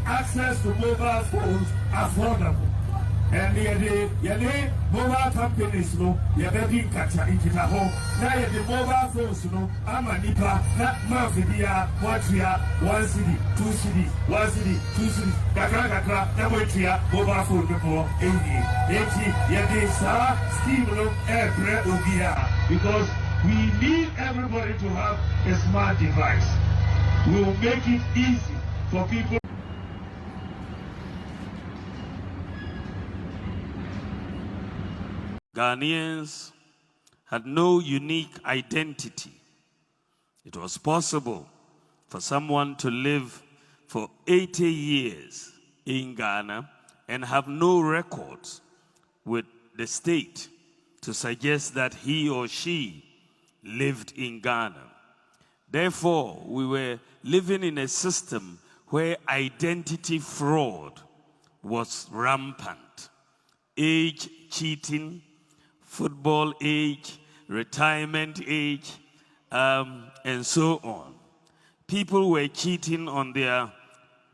access to mobile phones affordable. And the mobile companies no, you're getting catch in Kitaho. Now the mobile phones no, I'm a nipa, not Mafia, 1 city, 2 city, 1 city, 2 city, Kakra, Namotia, mobile phone before 80, yet scheme no air Obia, because we need everybody to have a smart device. We will make it easy for people. Ghanaians had no unique identity. It was possible for someone to live for 80 years in Ghana and have no records with the state to suggest that he or she lived in Ghana. Therefore, we were living in a system where identity fraud was rampant. Age cheating, football age, retirement age, and so on. People were cheating on their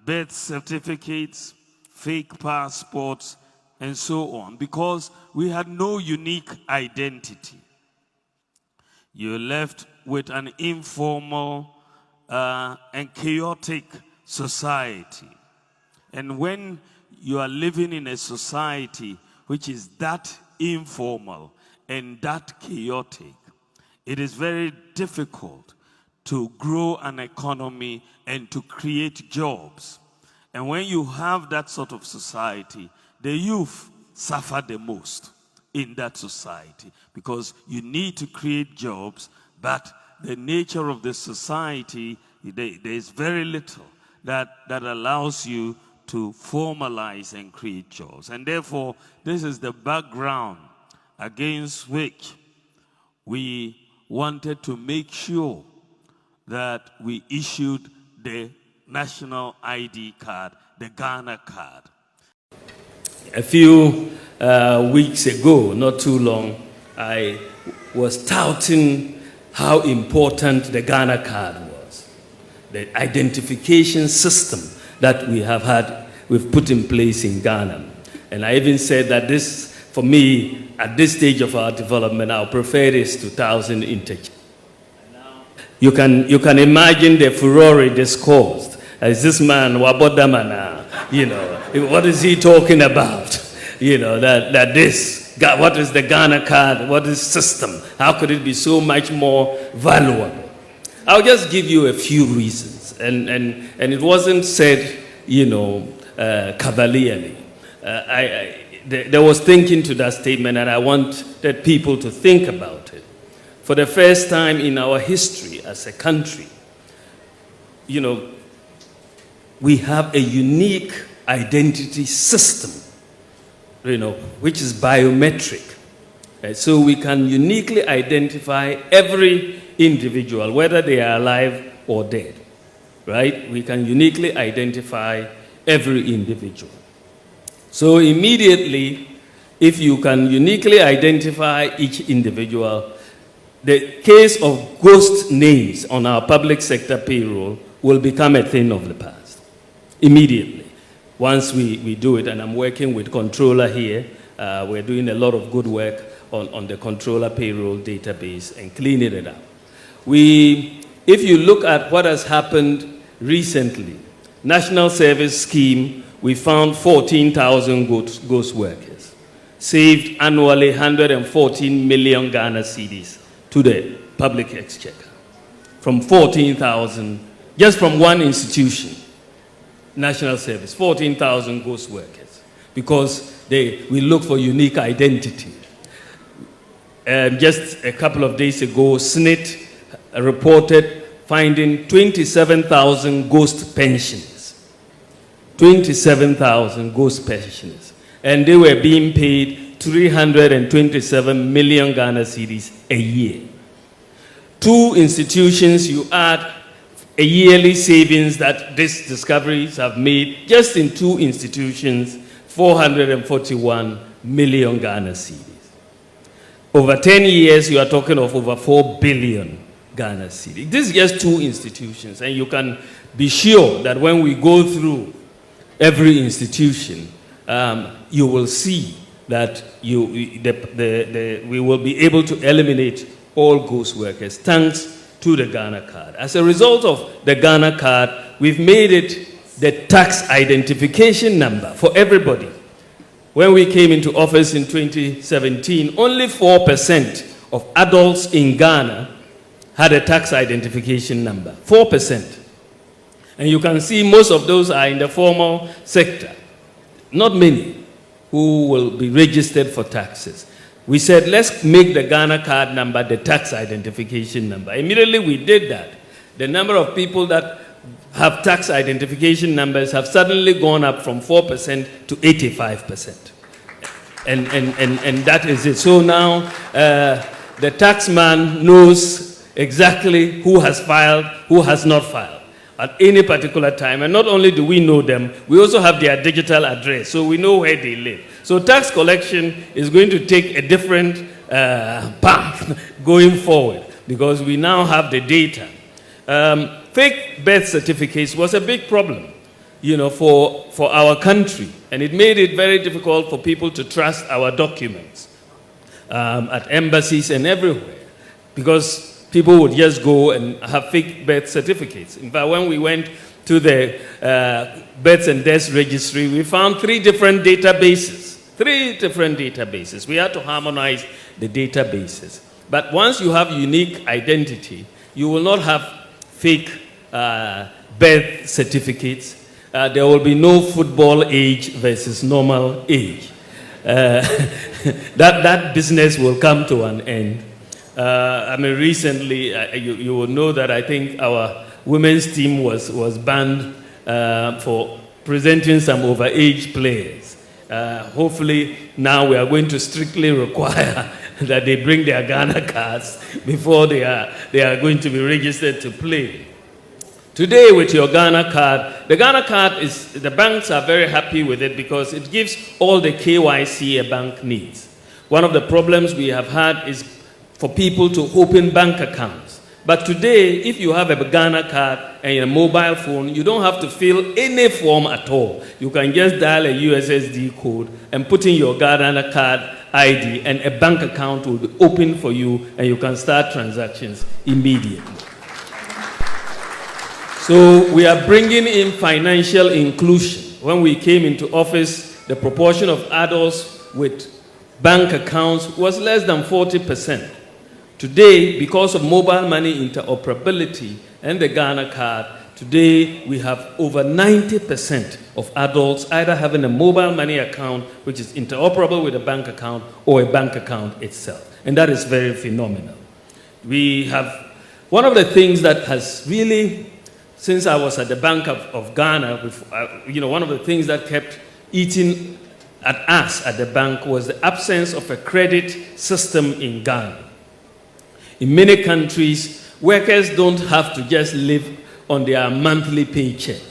birth certificates, fake passports, and so on, because we had no unique identity. You're left with an informal and chaotic society. And when you are living in a society which is that informal and that chaotic, it is very difficult to grow an economy and to create jobs. And when you have that sort of society, the youth suffer the most in that society, because you need to create jobs, but the nature of the society, there is very little that allows you to formalize and create jobs. And therefore, this is the background against which we wanted to make sure that we issued the national ID card, the Ghana card. A few weeks ago, not too long, I was touting how important the Ghana card was, the identification system that we've put in place in Ghana. And I even said that this, for me, at this stage of our development, I'll prefer this to 1,000 integer. You can imagine the furore this caused. As this man, Wabodamana, you know, what is he talking about? You know, that this, what is the Ghana card? What is system? How could it be so much more valuable? I'll just give you a few reasons. And it wasn't said, you know, cavalierly. There was thinking to that statement, and I wanted people to think about it. For the first time in our history as a country, you know, we have a unique identity system, you know, which is biometric. So we can uniquely identify every individual, whether they are alive or dead, right? We can uniquely identify every individual. So immediately, if you can uniquely identify each individual, the case of ghost names on our public sector payroll will become a thing of the past. Immediately, once we do it, and I'm working with controller here, we're doing a lot of good work on the controller payroll database and cleaning it up. If you look at what has happened recently, National Service Scheme, we found 14,000 ghost workers, saved annually 114 million Ghana cedis to the public exchequer. From 14,000, just from one institution, National Service, 14,000 ghost workers, because we look for unique identity. Just a couple of days ago, SNIT reported finding 27,000 ghost pensioners. 27,000 ghost pensioners. And they were being paid 327 million Ghana cedis a year. Two institutions, you add a yearly savings that these discoveries have made, just in two institutions, 441 million Ghana cedis. Over 10 years, you are talking of over 4 billion Ghana cedis. This is just two institutions, and you can be sure that when we go through every institution, you will see that we will be able to eliminate all ghost workers thanks to the Ghana card. As a result of the Ghana card, we've made it the tax identification number for everybody. When we came into office in 2017, only 4% of adults in Ghana had a tax identification number. 4%. And you can see most of those are in the formal sector. Not many who will be registered for taxes. We said, let's make the Ghana card number the tax identification number. Immediately we did that. The number of people that have tax identification numbers have suddenly gone up from 4% to 85%. And that is it. So now the taxman knows exactly who has filed, who has not filed at any particular time. And not only do we know them, we also have their digital address, so we know where they live. So tax collection is going to take a different path going forward because we now have the data. Fake birth certificates was a big problem, for our country, and it made it very difficult for people to trust our documents at embassies and everywhere, because people would just go and have fake birth certificates. In fact, when we went to the births and deaths registry, we found 3 different databases. 3 different databases. We had to harmonize the databases. But once you have unique identity, you will not have fake birth certificates. There will be no football age versus normal age. That business will come to an end. Recently, you will know that I think our women's team was banned for presenting some overage players. Hopefully, now we are going to strictly require that they bring their Ghana cards before they are going to be registered to play. Today, with your Ghana card, the Ghana card the banks are very happy with it because it gives all the KYC a bank needs. One of the problems we have had is for people to open bank accounts. But today, if you have a Ghana card and a mobile phone, you don't have to fill any form at all. You can just dial a USSD code and put in your Ghana card ID, and a bank account will be open for you, and you can start transactions immediately. So we are bringing in financial inclusion. When we came into office, the proportion of adults with bank accounts was less than 40%. Today, because of mobile money interoperability and the Ghana card, today we have over 90% of adults either having a mobile money account which is interoperable with a bank account or a bank account itself. And that is very phenomenal. We have one of the things that has really, since I was at the Bank of Ghana, one of the things that kept eating at us at the bank was the absence of a credit system in Ghana. In many countries, workers don't have to just live on their monthly paycheck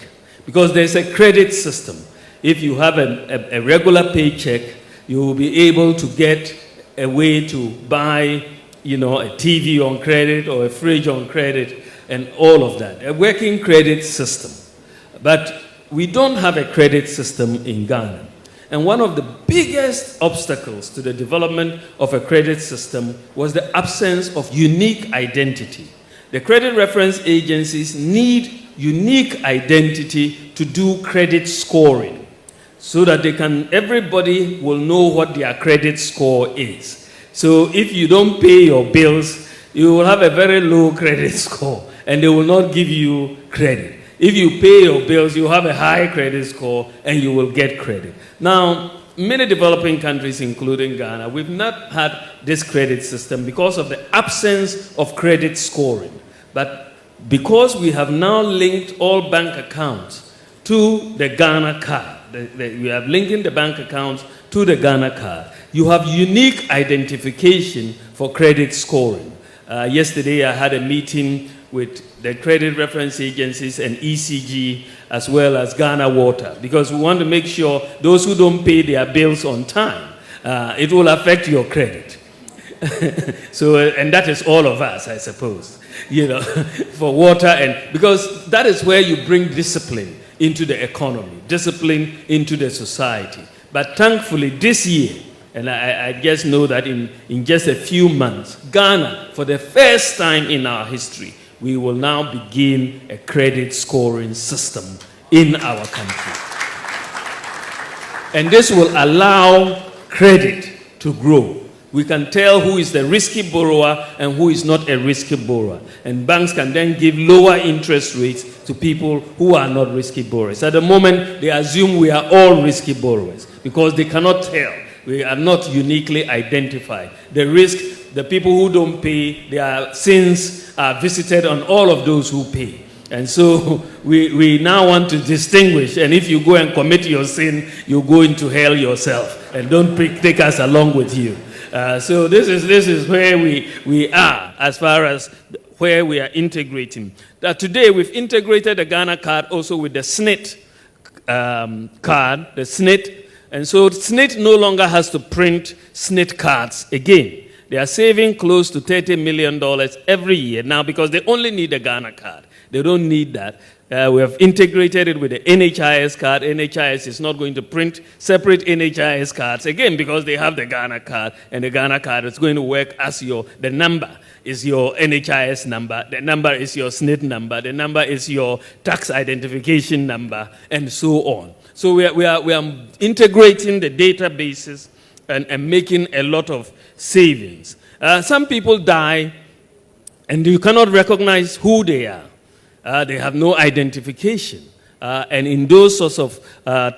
because there's a credit system. If you have a regular paycheck, you will be able to get a way to buy, a TV on credit or a fridge on credit and all of that. A working credit system. But we don't have a credit system in Ghana. And one of the biggest obstacles to the development of a credit system was the absence of unique identity. The credit reference agencies need unique identity to do credit scoring so that everybody will know what their credit score is. So if you don't pay your bills, you will have a very low credit score and they will not give you credit. If you pay your bills, you have a high credit score and you will get credit. Now, many developing countries, including Ghana, we've not had this credit system because of the absence of credit scoring. But because we have now linked all bank accounts to the Ghana card, we have linking the bank accounts to the Ghana card, you have unique identification for credit scoring. Yesterday, I had a meeting with the credit reference agencies and ECG as well as Ghana Water because we want to make sure those who don't pay their bills on time, it will affect your credit. And that is all of us, I suppose, for water, and because that is where you bring discipline into the economy, discipline into the society. But thankfully, this year, and I just know that in just a few months, Ghana, for the first time in our history, we will now begin a credit scoring system in our country. And this will allow credit to grow. We can tell who is the risky borrower and who is not a risky borrower. And banks can then give lower interest rates to people who are not risky borrowers. At the moment, they assume we are all risky borrowers because they cannot tell. We are not uniquely identified. The risk, the people who don't pay, their sins are visited on all of those who pay. And so we now want to distinguish. And if you go and commit your sin, you go into hell yourself. And don't take us along with you. So this is where we are as far as where we are integrating. Today we've integrated the Ghana card also with the SNIT card, the SNIT. And so SNIT no longer has to print SNIT cards again. They are saving close to $30 million every year now because they only need a Ghana card. They don't need that. We have integrated it with the NHIS card. NHIS is not going to print separate NHIS cards again because they have the Ghana card, and the Ghana card is going to work as the number is your NHIS number, the number is your SNIT number, the number is your tax identification number, and so on. So we are integrating the databases and making a lot of savings. Some people die, and you cannot recognize who they are. They have no identification. And in those sorts of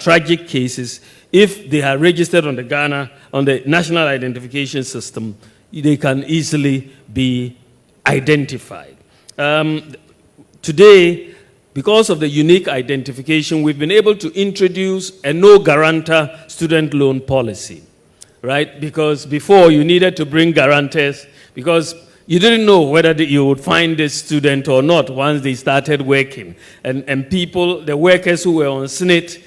tragic cases, if they are registered on the National Identification System, they can easily be identified. Today, because of the unique identification, we've been able to introduce a no-guarantor student loan policy, right? Because before you needed to bring guarantors because you didn't know whether you would find this student or not once they started working. And people, the workers who were on SNIT,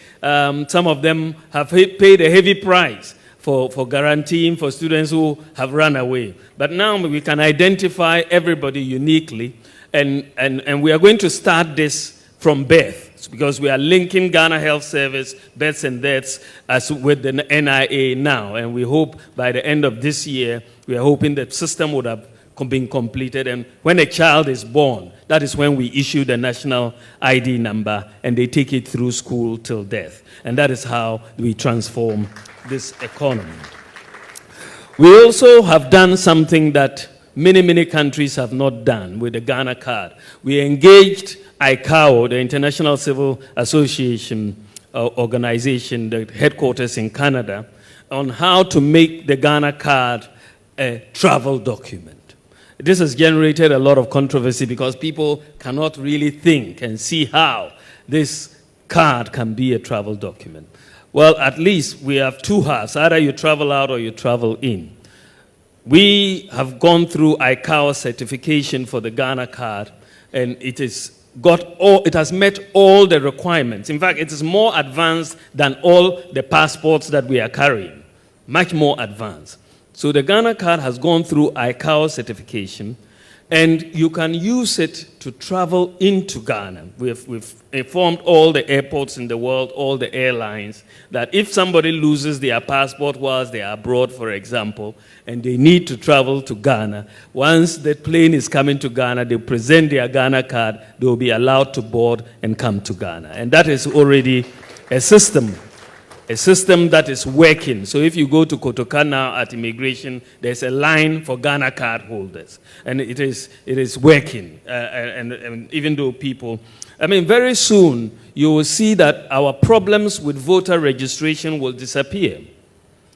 some of them have paid a heavy price for guaranteeing for students who have run away. But now we can identify everybody uniquely, and we are going to start this from birth, because we are linking Ghana Health Service, births and deaths, with the NIA now. And we hope by the end of this year, we are hoping the system would have been completed, and when a child is born, that is when we issue the national ID number, and they take it through school till death. And that is how we transform this economy. We also have done something that many countries have not done with the Ghana card. We engaged ICAO, the International Civil Association organization, the headquarters in Canada, on how to make the Ghana card a travel document. This has generated a lot of controversy because people cannot really think and see how this card can be a travel document. Well, at least we have two halves. Either you travel out or you travel in. We have gone through ICAO certification for the Ghana card, and it has met all the requirements. In fact, it is more advanced than all the passports that we are carrying, much more advanced. So the Ghana card has gone through ICAO certification, and you can use it to travel into Ghana. We've informed all the airports in the world, all the airlines, that if somebody loses their passport whilst they are abroad, for example, and they need to travel to Ghana, once the plane is coming to Ghana, they present their Ghana card, they will be allowed to board and come to Ghana. And that is already a system that is working. So if you go to Kotoka now at immigration, there's a line for Ghana card holders. And it is working. And even though people, very soon you will see that our problems with voter registration will disappear.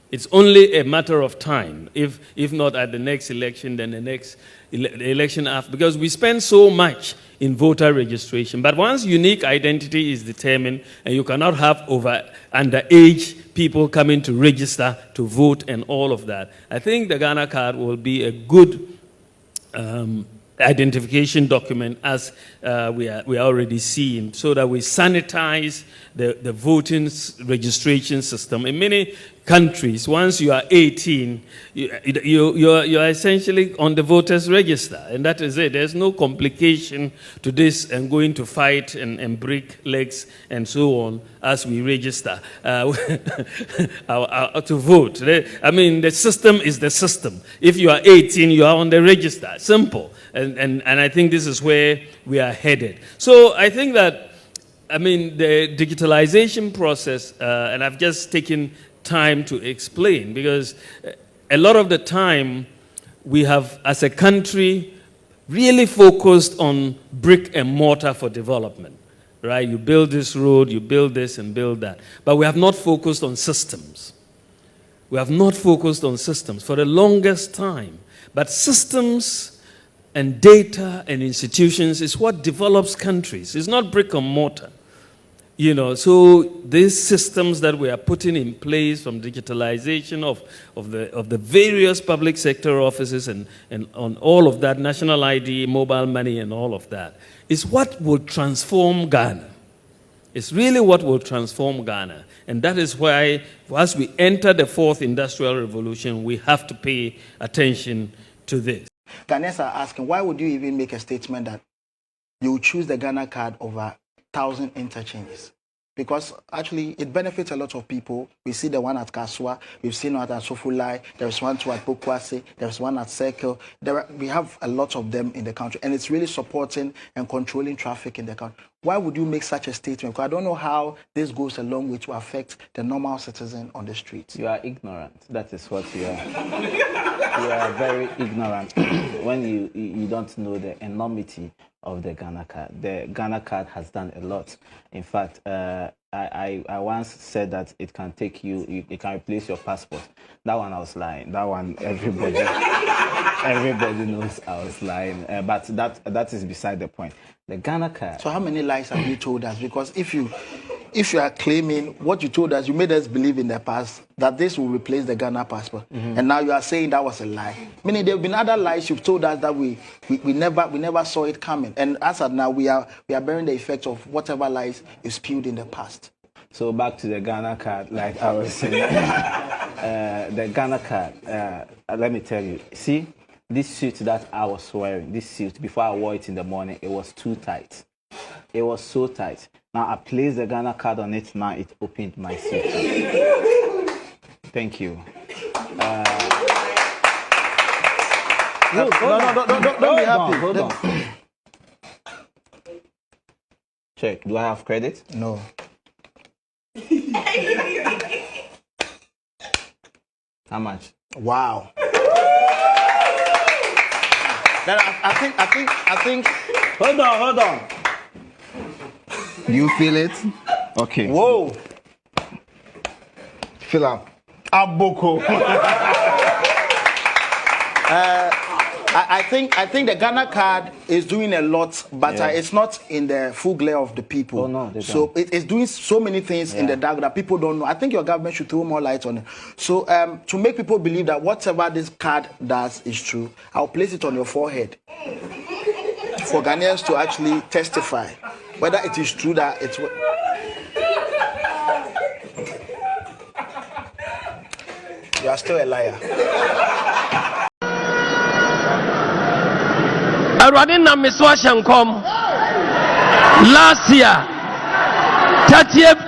It's only a matter of time. If not at the next election, then the next election after. Because we spend so much in voter registration. But once unique identity is determined, and you cannot have underage people coming to register to vote and all of that, I think the Ghana card will be a good identification document, as we are already seeing, so that we sanitize the voting registration system. In many countries, once you are 18, you're essentially on the voters register, and that is it. There's no complication to this and going to fight and break legs and so on as we register to vote. I mean, the system is the system. If you are 18, you are on the register. Simple. And I think this is where we are headed. So I think that, I mean, the digitalization process, and I've just taken time to explain, because a lot of the time we have, as a country, really focused on brick and mortar for development, right? You build this road, you build this and build that. But we have not focused on systems. We have not focused on systems for the longest time. But systems and data and institutions is what develops countries. It's not brick and mortar. You know, so these systems that we are putting in place, from digitalization of the various public sector offices and on all of that, national ID, mobile money and all of that, is what will transform Ghana. It's really what will transform Ghana. And that is why, as we enter the fourth industrial revolution, we have to pay attention to this. Ghanaians are asking, why would you even make a statement that you would choose the Ghana card over 1,000 interchanges? Because actually it benefits a lot of people. We see the one at Kaswa, we've seen one at Sofulai, there's one too at Pokwase, there's one at Circle. We have a lot of them in the country, and it's really supporting and controlling traffic in the country. Why would you make such a statement? Because I don't know how this goes a long way to affect the normal citizen on the streets. You are ignorant. That is what you are. You are very ignorant when you don't know the enormity of the Ghana card. The Ghana card has done a lot. In fact, I once said that it can take you, it can replace your passport. That one I was lying. That one everybody knows I was lying. But that is beside the point. The Ghana card. So how many lies have you told us? Because if you are claiming what you told us, you made us believe in the past that this will replace the Ghana passport, and now you are saying that was a lie. Meaning there have been other lies you've told us that we never saw it coming, and as of now we are bearing the effect of whatever lies you spewed in the past. So back to the Ghana card, like I was saying, the Ghana card. Let me tell you. See, this suit that I was wearing, this suit before I wore it in the morning, it was too tight. It was so tight. Now I placed the Ghana card on it. Now it opened my suit. Thank you. No, don't be happy. Hold on. Check. Do I have credit? No. How much? Wow. Then I think. Hold on. Do you feel it? Okay. Whoa. Fill up. Aboko. I think the Ghana card is doing a lot, but it's not in the full glare of the people. Oh, no, so it's doing so many things in the dark that people don't know. I think your government should throw more light on it. So to make people believe that whatever this card does is true, I'll place it on your forehead for Ghanaians to actually testify whether it is true that it's. You are still a liar. Last year, 30th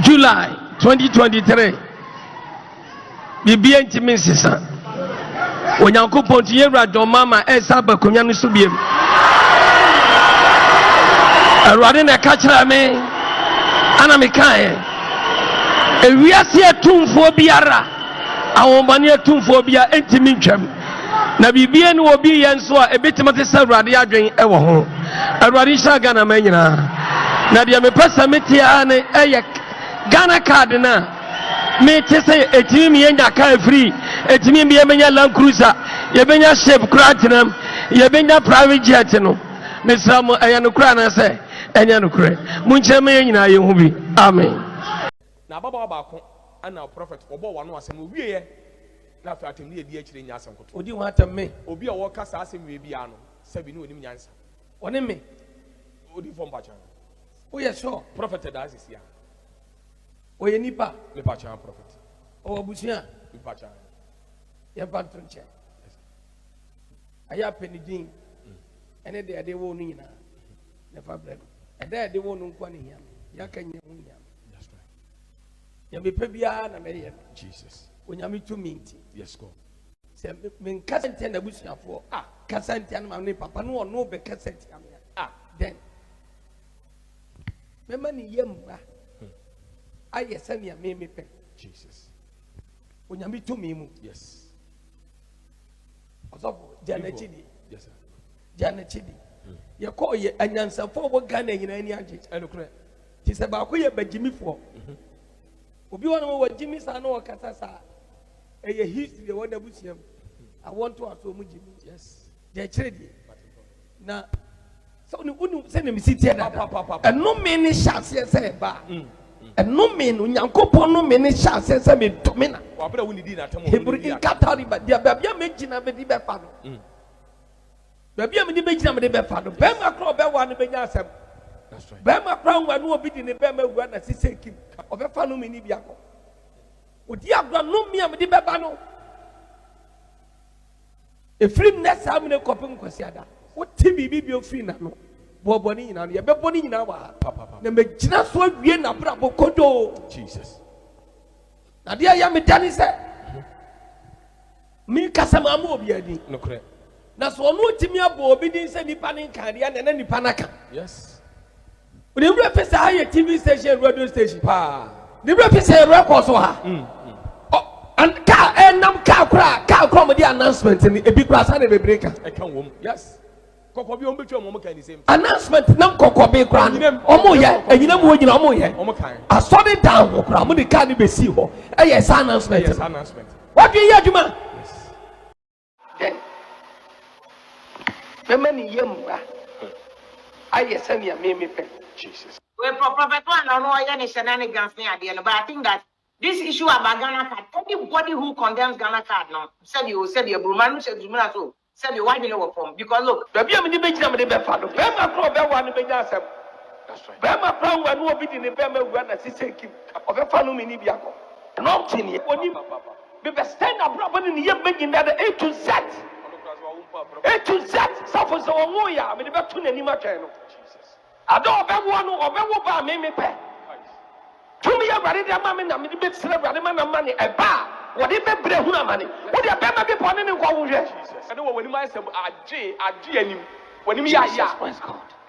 July 2023, Bibi ntimi sisa. Onyankopon tiye radon mama esa bakonya no so biem. Awurade na ka kira me ana me kan ewiase atumfo biara awonbane atumfo bia ntimi ntwam na bibie no obi ye nso a ebetimate sa Awurade adwen e wo ho Awurade sha Ghana manyina na de me pesa metia ne eye Ghana card na me tese etimi me nya ka free etimi me menya Land Cruiser ye benya shape kratinam ye benya private jet no mesra mo eye no kra na se enya no kra munche me nyina ye hu bi amen na baba baako ana prophet obo wano asem owie na fa atem ne edi akire nya asem koto odi ho atem me obi a wo kasa asem we bia no sabi ne onim nyansa one me odi fom pacha o ye sure prophet da asisia o ye nipa me pacha prophet Oh, Busia, you're bad to check. I have penny ding, and they won't need never bread. And there they won't want him. Yakan Yam. That's right. Yami Pebia and Marian. Jesus. When Yami to meet. Yes, go. Say, mean cousin ten the bush for cousin ten my papa no be cousin. Then. Memani Yamba. I send me a meme. Jesus. When Yami to me. Yes. Janet Chidi. Yes, sir. Janet Chidi. You call ye and answer for what Ghana in any agent. I look right. She said, about who you bet Jimmy for. If you want to know what Jimmy Sano or Catasa, a history of what the Bussium, I want to ask Jimmy. Yes. They're trading. Now, so you wouldn't send him sit here. And no many shots say, Ba. And no men, when you go no many shots say, me domina. He put in Catari, but the Babia making a baby father. Baby, I'm the baby father. Bema Crow, Bewan, Benyasem. That's right. Bema Crown, when you be in the Bema, when I see him, of a family in Ibiaco. Would you have no me, I'm the Babano? A free nest, I'm in a coping Cosiada. What TV be your free now? Boboni, and your Beboni in our papa. The Majina so Vienna Bravo Kodo. Jesus. Now, dear Yamitani said, Me Casamamu Biadi. No correct. That's one more Timia Bobidin said the panic carrier and then the Panaka. Yes. But the represent a higher TV station, radio station. The represent records. Oh, and car and nam car come with the announcement in a big grass and a breaker. I can't. Yes. Announcement nam Cocobe Grand. Omoya, and you know what you know. Omoya. I saw it down. The can't be see. Yes, announcement. Yes, announcement. What do you hear, Juma? Then. Many yamba. I send you a meme. Jesus. Well, Prophet, I don't know any shenanigans near the end, but I think that this issue about Ghana card, anybody who condemns Ghana card now, said you, Bruman, said you, said you, why you know from? Because look, the Biam the Benjamin de Befado, Bema Pro, Bewan, Benasem. That's right. Bema Pro, when you be in the Bema, when I see Kim of a family in Ibiaco. Not in it. When you be stand up, property in the year making that A to Z. A to Z, suffers a warrior, I mean, the Betun and Imagine. I don't have one or Bewa, maybe pay. To me, I'm ready to mammy, I'm the big celebrity money, a bar, whatever Brehuna money. What you better be putting in Jesus. I know when you might say, I when you are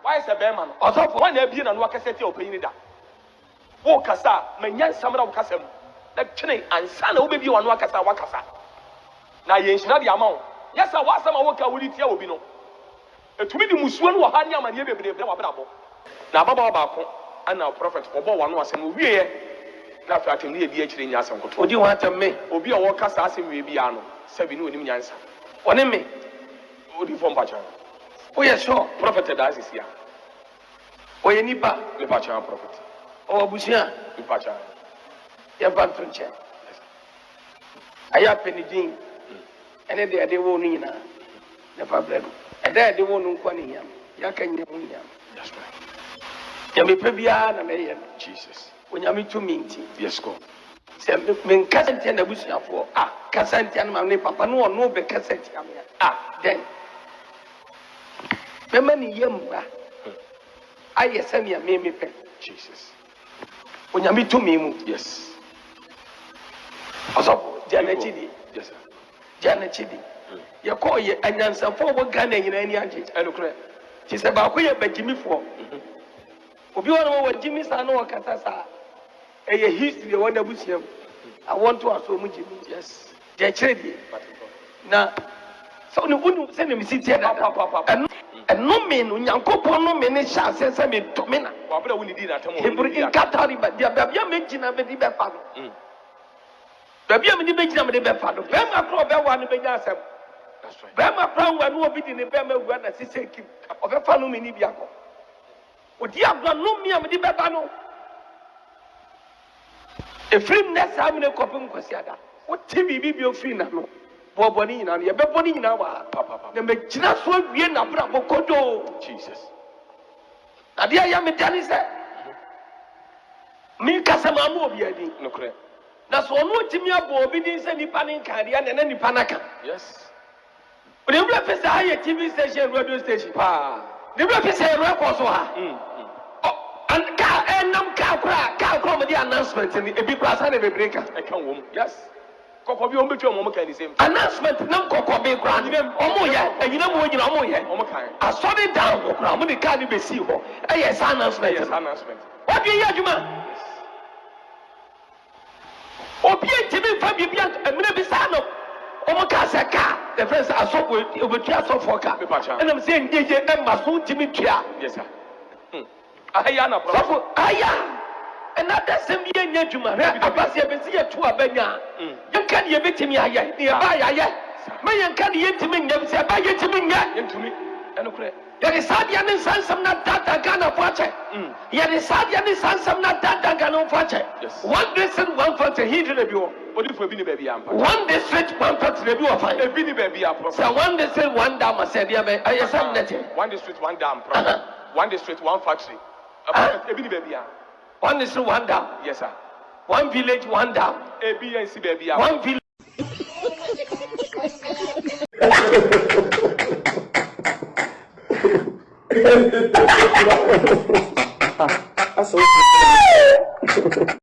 why is a bearman? Although one there being and work a set of opinion that. Walk us up, my young summer of Cassam, that Chinny and son will be one Wakasa Wakasa. Now, you ain't not the amount. Yes, I was some worker will eat your bino. To be the Muslim who had Yam and Yabe Bravo. Now, Baba and our prophet for one was and we are not at him near the H in Yasan. What do you want to me? Or be a worker assassin will be ano, 7 new answer. One in me. What do you form Pacha? Oh, yes, sure. Prophet does is here. Oh, you need back the Pacha prophet. Oh, Busia, the Pacha. You're bad to check. I have penny ding. And then they won't need the problem. And then they won't know him. Yakan Yam. That's right. Yami Pebia and Marian. Jesus. When Yami to meet. Yes, go. Say, men cousin ten the bush for cousin ten my papa no be cousin. Then. Memani Yamba. I send me a meme. Jesus. When Yami to me. Yes. Also, Janet Chidi. Yes, sir. Janet Chidi. You call ye and answer for what Ghana in any agent. I look right. She said, about who you bet Jimmy for. If you want to know what Jimmy Sano or Catasa, a history of what the Bussium, I want to ask Jimmy. Yes. They're trading. Now, so you wouldn't send him sit here. And no men, when you go for no many shots, says I mean, Domina. He put in Catari, but the Babia making a baby father. Baby, I'm the Benjamin de Befado. Bema Crow, Bewan, Benyasem. That's right. Bema Crown, when you be in the Bema, when I see Kim of a family in Ibiaco. Would you have no me, I'm the Babano? A free nest, I'm in a coping Cosiada. What TV be your free now? Boboni and your Beboni in our papa. The Majina so Vienna Bravo Kodo. Jesus. Now, dear Yamitani said, Me Casamamu Biadi. No correct. na so no timi abo obi din se nipa ne kan dia na nipa na kan. Yes. But the real face higher TV station, radio station. The real face record so and car and car come with the announcement and a big class and a breaker. I can't womb. Yes. Cocobi on between Momo can the same announcement. No Cocobi grand. Oh, yeah, and you know what you know. I saw it down. I'm the can't be see her. Yes, announcement. Yes, announcement. What do you hear, man? Oh, Pierre, Fabian, and maybe Sano. Omakasaka, the friends are so good, it will try so for car. And I'm saying, Emma soon Jimmy Chia. Yes, sir. Ayana, Aya. And that doesn't be a gentleman. I pass here, but see a two abenya. You can't give it to me. I nearby. My can't get to me, never say, I get to me, into me. And there is Sadian and San some not that Ghana watch it. Yet is Sadian and San some not that Ghana watch it. One district, one factor, he did a view. What if we be baby? One district, one factor, review of a baby baby. So one district, one dam, I said, I am one district, one dam, one district, one factory. A baby baby. One district, one dam. Yes, sir. One village, one dam. A BNC baby. One village. That's so